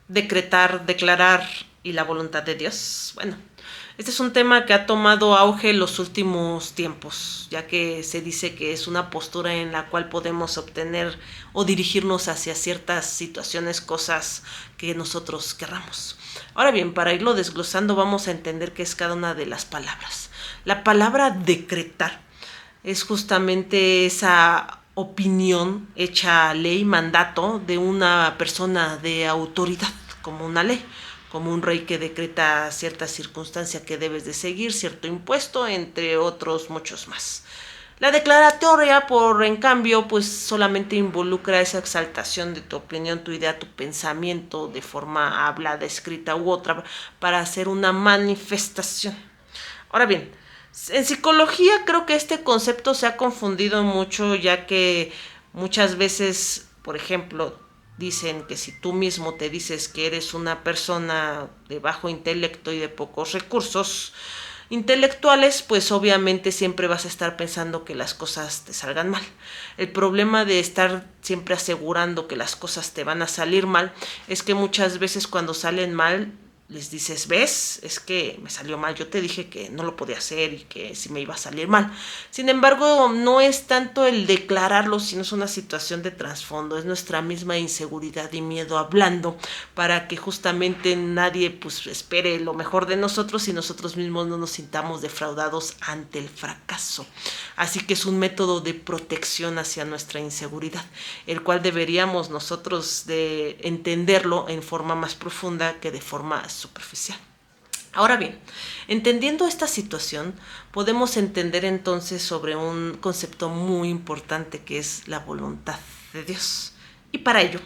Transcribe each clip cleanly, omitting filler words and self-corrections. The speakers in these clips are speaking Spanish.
decretar, declarar y la voluntad de Dios. Bueno, este es un tema que ha tomado auge en los últimos tiempos, ya que se dice que es una postura en la cual podemos obtener o dirigirnos hacia ciertas situaciones, cosas que nosotros querramos. Ahora bien, para irlo desglosando vamos a entender qué es cada una de las palabras. La palabra decretar es justamente esa opinión hecha ley, mandato de una persona de autoridad, como una ley, como un rey que decreta cierta circunstancia que debes de seguir, cierto impuesto, entre otros muchos más. La declaratoria, en cambio, pues solamente involucra esa exaltación de tu opinión, tu idea, tu pensamiento, de forma hablada, escrita u otra, para hacer una manifestación. Ahora bien, en psicología creo que este concepto se ha confundido mucho, ya que muchas veces, por ejemplo, dicen que si tú mismo te dices que eres una persona de bajo intelecto y de pocos recursos intelectuales, pues obviamente siempre vas a estar pensando que las cosas te salgan mal. El problema de estar siempre asegurando que las cosas te van a salir mal es que muchas veces cuando salen mal les dices, ves, es que me salió mal, yo te dije que no lo podía hacer y que sí me iba a salir mal. Sin embargo, no es tanto el declararlo, sino es una situación de trasfondo, es nuestra misma inseguridad y miedo hablando para que justamente nadie pues espere lo mejor de nosotros y nosotros mismos no nos sintamos defraudados ante el fracaso. Así que es un método de protección hacia nuestra inseguridad, el cual deberíamos nosotros de entenderlo en forma más profunda que de forma superficial. Ahora bien, entendiendo esta situación, podemos entender entonces sobre un concepto muy importante que es la voluntad de Dios. Y para ello,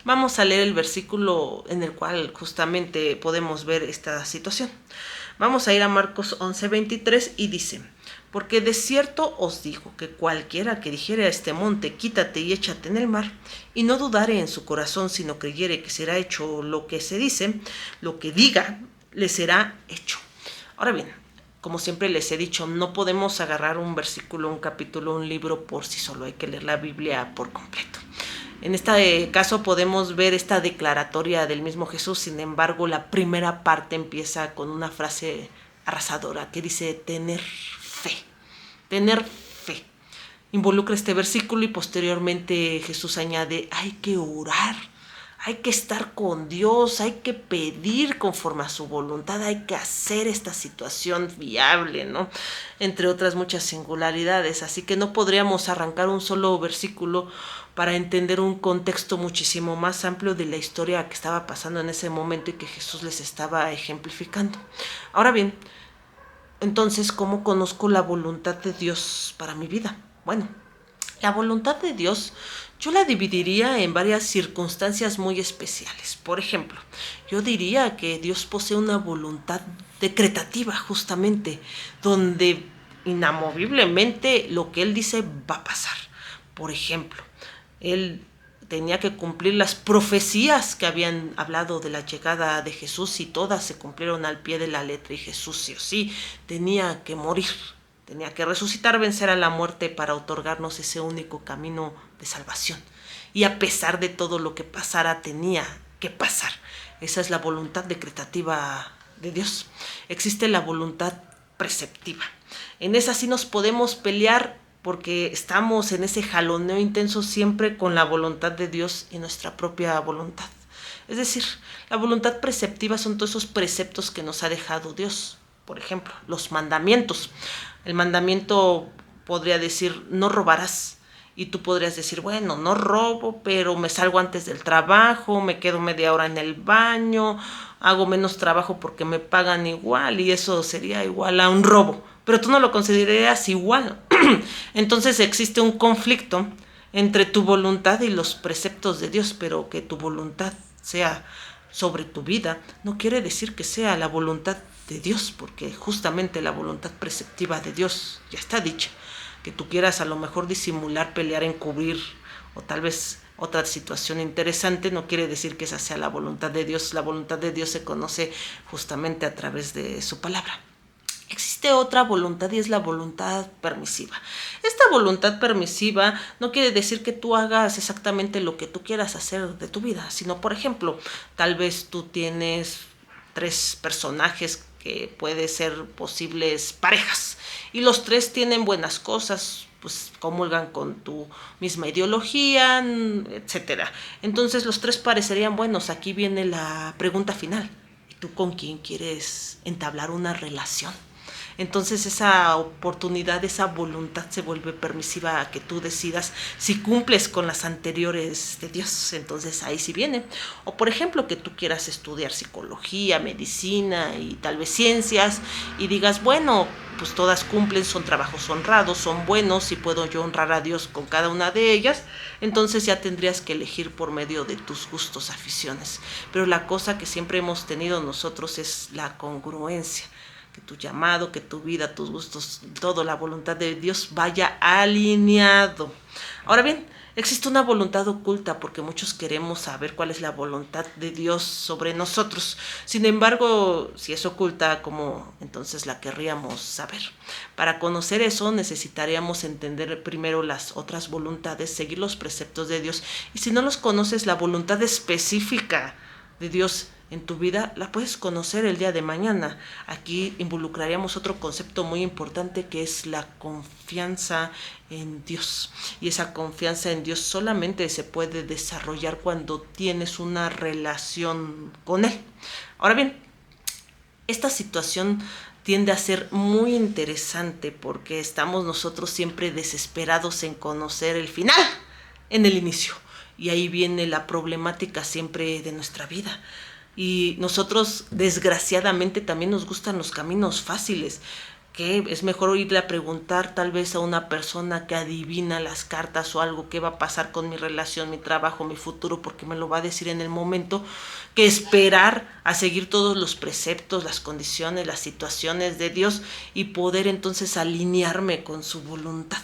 vamos a leer el versículo en el cual justamente podemos ver esta situación. Vamos a ir a Marcos 11:23 y dice, porque de cierto os digo que cualquiera que dijere a este monte, quítate y échate en el mar, y no dudare en su corazón, sino creyere que será hecho lo que se dice, lo que diga, le será hecho. Ahora bien, como siempre les he dicho, no podemos agarrar un versículo, un capítulo, un libro por sí solo, hay que leer la Biblia por completo. En este caso podemos ver esta declaratoria del mismo Jesús, sin embargo la primera parte empieza con una frase arrasadora que dice tener fe. Tener fe. Involucra este versículo y posteriormente Jesús añade, hay que orar, hay que estar con Dios, hay que pedir conforme a su voluntad, hay que hacer esta situación viable, ¿no? Entre otras muchas singularidades. Así que no podríamos arrancar un solo versículo para entender un contexto muchísimo más amplio de la historia que estaba pasando en ese momento y que Jesús les estaba ejemplificando. Ahora bien, entonces, ¿cómo conozco la voluntad de Dios para mi vida? Bueno, la voluntad de Dios yo la dividiría en varias circunstancias muy especiales. Por ejemplo, yo diría que Dios posee una voluntad decretativa justamente, donde inamoviblemente lo que Él dice va a pasar. Por ejemplo, Él tenía que cumplir las profecías que habían hablado de la llegada de Jesús y todas se cumplieron al pie de la letra y Jesús sí o sí tenía que morir. Tenía que resucitar, vencer a la muerte para otorgarnos ese único camino de salvación. Y a pesar de todo lo que pasara, tenía que pasar. Esa es la voluntad decretativa de Dios. Existe la voluntad preceptiva. En esa sí nos podemos pelear porque estamos en ese jaloneo intenso siempre con la voluntad de Dios y nuestra propia voluntad. Es decir, la voluntad preceptiva son todos esos preceptos que nos ha dejado Dios. Por ejemplo, los mandamientos. El mandamiento podría decir, no robarás. Y tú podrías decir, bueno, no robo, pero me salgo antes del trabajo, me quedo media hora en el baño, hago menos trabajo porque me pagan igual y eso sería igual a un robo. Pero tú no lo considerarías igual. Entonces existe un conflicto entre tu voluntad y los preceptos de Dios, pero que tu voluntad sea sobre tu vida no quiere decir que sea la voluntad de Dios, porque justamente la voluntad preceptiva de Dios ya está dicha. Que tú quieras a lo mejor disimular, pelear, encubrir o tal vez otra situación interesante, no quiere decir que esa sea la voluntad de Dios. La voluntad de Dios se conoce justamente a través de su palabra. Existe otra voluntad y es la voluntad permisiva. Esta voluntad permisiva no quiere decir que tú hagas exactamente lo que tú quieras hacer de tu vida, sino, por ejemplo, tal vez tú tienes 3 personajes que pueden ser posibles parejas y los 3 tienen buenas cosas, pues comulgan con tu misma ideología, etcétera. Entonces los 3 parecerían buenos. Aquí viene la pregunta final. ¿Y tú con quién quieres entablar una relación? Entonces esa oportunidad, esa voluntad se vuelve permisiva a que tú decidas si cumples con las anteriores de Dios. Entonces ahí sí viene. O por ejemplo que tú quieras estudiar psicología, medicina y tal vez ciencias y digas, bueno, pues todas cumplen, son trabajos honrados, son buenos y puedo yo honrar a Dios con cada una de ellas. Entonces ya tendrías que elegir por medio de tus gustos, aficiones. Pero la cosa que siempre hemos tenido nosotros es la congruencia, que tu llamado, que tu vida, tus gustos, todo, la voluntad de Dios vaya alineado. Ahora bien, existe una voluntad oculta porque muchos queremos saber cuál es la voluntad de Dios sobre nosotros. Sin embargo, si es oculta, ¿cómo entonces la querríamos saber? Para conocer eso necesitaríamos entender primero las otras voluntades, seguir los preceptos de Dios. Y si no los conoces, la voluntad específica de Dios en tu vida la puedes conocer el día de mañana. Aquí involucraríamos otro concepto muy importante que es la confianza en Dios. Y esa confianza en Dios solamente se puede desarrollar cuando tienes una relación con Él. Ahora bien, esta situación tiende a ser muy interesante porque estamos nosotros siempre desesperados en conocer el final en el inicio. Y ahí viene la problemática siempre de nuestra vida. Y nosotros, desgraciadamente, también nos gustan los caminos fáciles, que es mejor irle a preguntar tal vez a una persona que adivina las cartas o algo, qué va a pasar con mi relación, mi trabajo, mi futuro, porque me lo va a decir en el momento, que esperar a seguir todos los preceptos, las condiciones, las situaciones de Dios y poder entonces alinearme con su voluntad.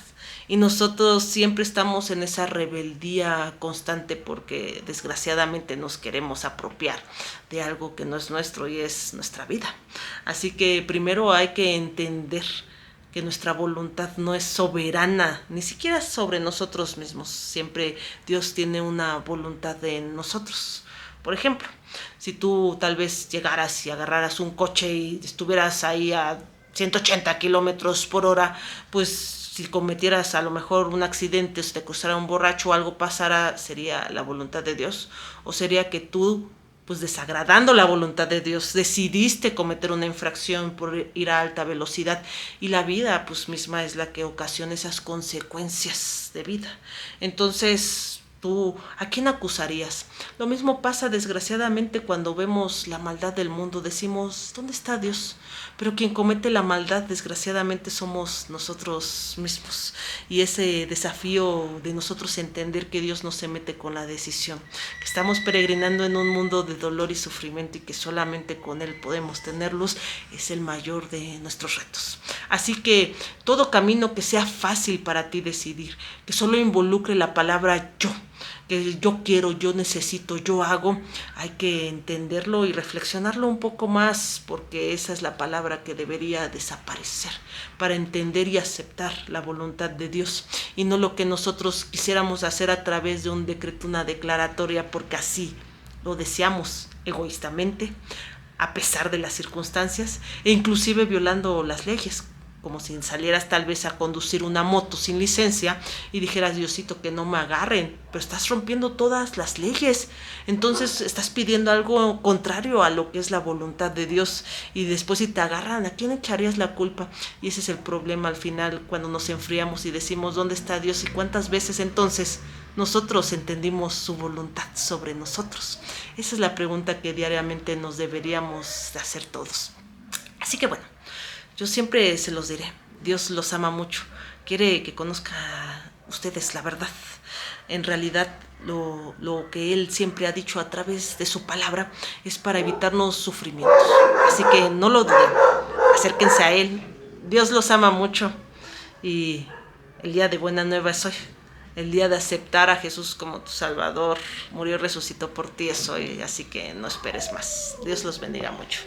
Y nosotros siempre estamos en esa rebeldía constante porque desgraciadamente nos queremos apropiar de algo que no es nuestro y es nuestra vida. Así que primero hay que entender que nuestra voluntad no es soberana, ni siquiera sobre nosotros mismos. Siempre Dios tiene una voluntad en nosotros. Por ejemplo, si tú tal vez llegaras y agarraras un coche y estuvieras ahí a 180 kilómetros por hora, pues si cometieras a lo mejor un accidente, o si te cruzara un borracho o algo pasara, ¿sería la voluntad de Dios? ¿O sería que tú, pues desagradando la voluntad de Dios, decidiste cometer una infracción por ir a alta velocidad? Y la vida, pues misma es la que ocasiona esas consecuencias de vida. Entonces, ¿tú a quién acusarías? Lo mismo pasa desgraciadamente cuando vemos la maldad del mundo. Decimos, ¿dónde está Dios? Pero quien comete la maldad desgraciadamente somos nosotros mismos. Y ese desafío de nosotros entender que Dios no se mete con la decisión, que estamos peregrinando en un mundo de dolor y sufrimiento y que solamente con Él podemos tener luz, es el mayor de nuestros retos. Así que todo camino que sea fácil para ti decidir, que solo involucre la palabra yo, que yo quiero, yo necesito, yo hago, hay que entenderlo y reflexionarlo un poco más porque esa es la palabra que debería desaparecer para entender y aceptar la voluntad de Dios y no lo que nosotros quisiéramos hacer a través de un decreto, una declaratoria, porque así lo deseamos egoístamente, a pesar de las circunstancias e inclusive violando las leyes, como si salieras tal vez a conducir una moto sin licencia y dijeras, Diosito, que no me agarren, pero estás rompiendo todas las leyes. Entonces estás pidiendo algo contrario a lo que es la voluntad de Dios y después si te agarran, ¿a quién echarías la culpa? Y ese es el problema al final cuando nos enfriamos y decimos, ¿dónde está Dios? Y cuántas veces entonces nosotros entendimos su voluntad sobre nosotros. Esa es la pregunta que diariamente nos deberíamos de hacer todos. Así que bueno, yo siempre se los diré, Dios los ama mucho, quiere que conozcan ustedes la verdad. En realidad lo que Él siempre ha dicho a través de su palabra es para evitarnos sufrimientos. Así que no lo duden, acérquense a Él, Dios los ama mucho y el día de buena nueva es hoy. El día de aceptar a Jesús como tu Salvador, murió y resucitó por ti es hoy, así que no esperes más. Dios los bendiga mucho.